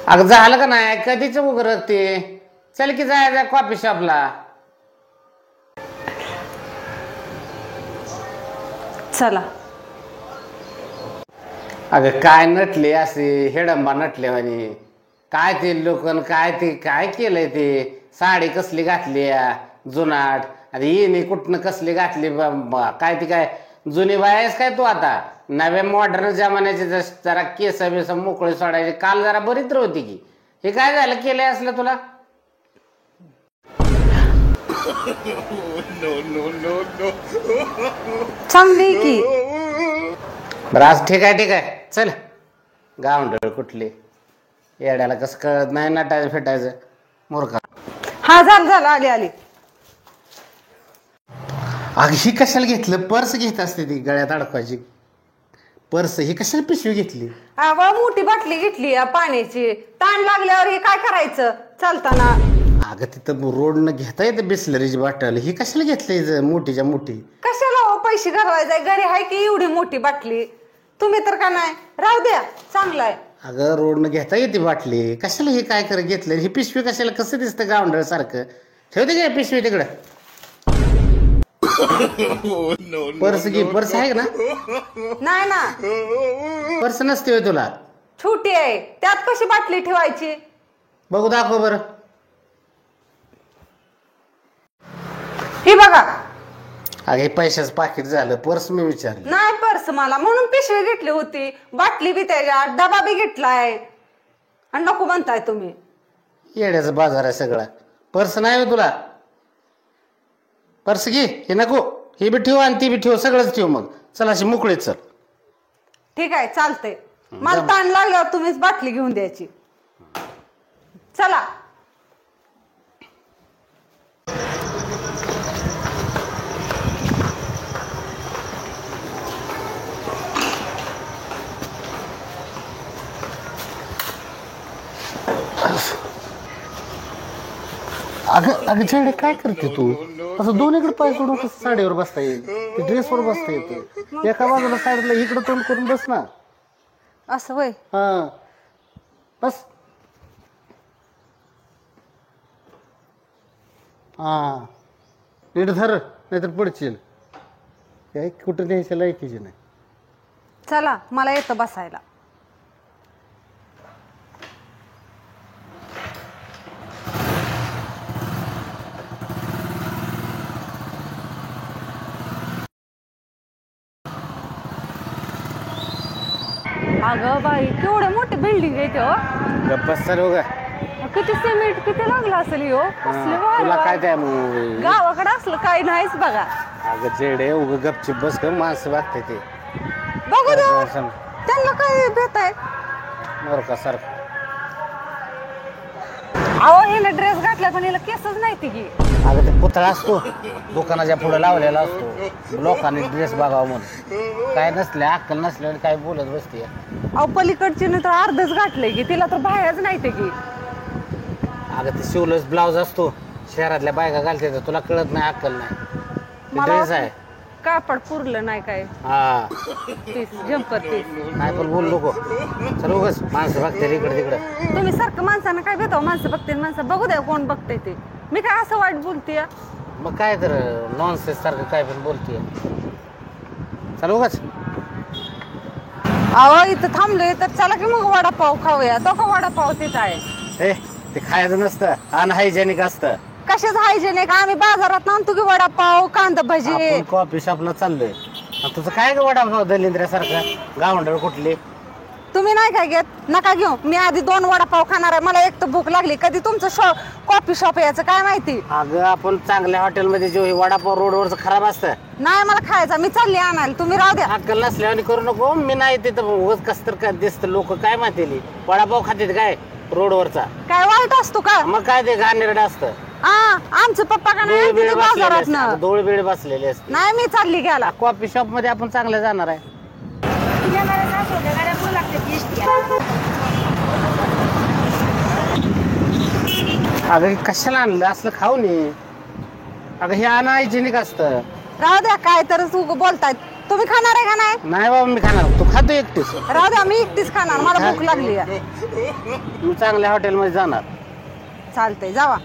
अगं झालं का नाही कधीच उघडत ते. चल की जायचं कॉफी शॉपला. चला. अगं काय नटले असे हेडंबा नटले म्हणे. काय ते लोकन काय ते काय केलंय ते. साडी कसली घातली जुनाट. अरे येणे कुठनं कसली घातली काय ती काय जुनी बाय आहेस काय तू आता. नव्या मॉडर्न जमान्याचे जरा केस बेस मोकळे सोडायचे. काल जरा बरीच होती की. हे काय झालं केलंय असलं तुला. चांगली की. बरं आज ठीक आहे चल. गावंडळ कुठली येड्याला कसं कळत नाही नटायचं फेटायचं मूर्खा. हा झालं आली आली. अग ही कशाला घेतलं. पर्स घेत असते ती गळ्यात अडकवायची पर्स. ही कशाला पिशवी घेतली. मोठी बाटली घेतली पाण्याची. ताण लागल्यावर हे काय करायचं चालताना. अगं तिथं रोडनं घेता येतं बिस्लरीची बाटल. ही कशाला घेतली मोठीच्या मोठी. कशाला पैसे घालवायचे घरी आहे की एवढी मोठी बाटली. तुम्ही तर का नाही राहू द्या चांगलं आहे. अगं रोडनं घेता येते बाटली. कशाला हे काय कर घेतलं. ही पिशवी कशाला कसं दिसतं गावंडळ सारखं. ठेवते काय पिशवी तिकडं. पर्स घे. पर्स आहे ना. नाही ना पर्स नसते तुला. छोटी आहे त्यात कशी बाटली ठेवायची. बघू दाखव बरं. ही बघा. अगे पैशाचं पाकिट झालं. पर्स मी विचारलं नाही पर्स मला म्हणून पिशवी घेतली होती. बाटली बी त्याच्यात डबा बी घेतलाय आणि नको म्हणताय तुम्ही. येड्याचा बाजार आहे सगळा. पर्स नाही हो तुला. पर्स घे. हे नको. हे बी ठेव आणि ती बी ठेव. सगळंच ठेव. मग चल अशी मोकळीच चल. ठीक आहे चालतंय. मला ताण लागल्यावर तुम्हीच बाटली घेऊन द्यायची. चला. अगं अगं झेडे काय करते तू. असं दोन्हीकडे पाय सोडून कसं साडीवर बसता येईल. ते ड्रेसवर बसता येते. एका बाजूला साडीला इकडं तोंड करून बस ना. असं होय. हा बस. हा नीट धर नाहीतर पडशील. काय कुठं न्यायच्या लायकीची नाही. चला मला येतं बसायला. अगं बाई केवढे मोठे बिल्डिंग आहे हो. गप्पस चालू का. किती सिमेंट किती लागलं असेल हो. तुला काय त्या गावाकडे असलं काही नाहीच बघा. अगं जेडे उग गपची बस ग. माणसं वागते ते बघू दे त्यांना काय भेट आहे. मोरकासारखं. अहो हिला ड्रेस घातला पण हिला केसच नाही ती की. अगं ते पुतळा असतो दुकानाच्या पुढे लावलेला असतो. लोकांनी ड्रेस बघावं म्हणून. काय नसल्या अक्कल नसल्यावर काय बोलत बसते. अहो पलीकडची तर अर्धच घातलंय की. तिला तर बाहेरच नाही ते की. अगं ते शिवलंच ब्लाऊज असतो. शहरातल्या बायका घालते. तुला कळत नाही अक्कल नाही. ड्रेस आहे. कापड पुरलं नाही काय. हा पीस जम्पर पीस. काय पण बोल नको. चल उगाच माणसं बघते इकडे तिकडं. तुम्ही सारखं माणसानं काय भेटाव. माणसं बघते माणसं बघू द्या कोण बघते ते. मी काय असं वाईट बोलते. मग काय तर नॉनसेन्स सारखं काय पण बोलते. चल उगाच. अहो इथं थांबलोय तर चला की मग वडापाव खाऊया. तो का वडापाव तिथं आहे. हे ते खायचं नसतं. अनहायजेनिक असतं. कशाच हायजेनिक. आम्ही बाजारात आणतो की वडापाव कांदा भजी. आपण कॉफी शॉपला चाललोय. तुझं काय ग वडापाव दलिंद्र्यासारखं. गावंडळ कुठली. तुम्ही नाही काय घेत नका घेऊ. मी आधी 2 वडापाव खाणार आहे. मला एक तर भूक लागली. कधी तुमचं कॉफी शॉप याचं काय माहिती. अगं आपण चांगल्या हॉटेलमध्ये जो वडापाव रोडवरच खराब असतं. नाही मला खायचं. मी चालली आणायला. तुम्ही राहू द्या. अक्कल नसल्याने करू नको. मी नाही तिथं उगाच कस तर काय दिसतं. लोक काय माहिती वडापाव खाते काय रोडवरचा. काय वाईट असतो का. मग काय ते घाणेरडं असतं. आमचं पप्पा का नाही बाजारात डोळ बेळ बसलेले असते. नाही मी चालली गेला. कॉफी शॉप मध्ये आपण चांगलं जाणार आहे. अगं कशाला आणलं असलं खाऊ नये. अगं हे अनहायजेनिक असतं. राहू द्या काय तर बोलतायत तुम्ही खाणार आहे का नाही? नाही बाबा मी खाणार, तू खातो एकटीच. राहू द्या, मी एकटीच खाणार, मला भूक लागली आहे. मी चांगल्या हॉटेलमध्ये जाणार. चालतंय, जावा.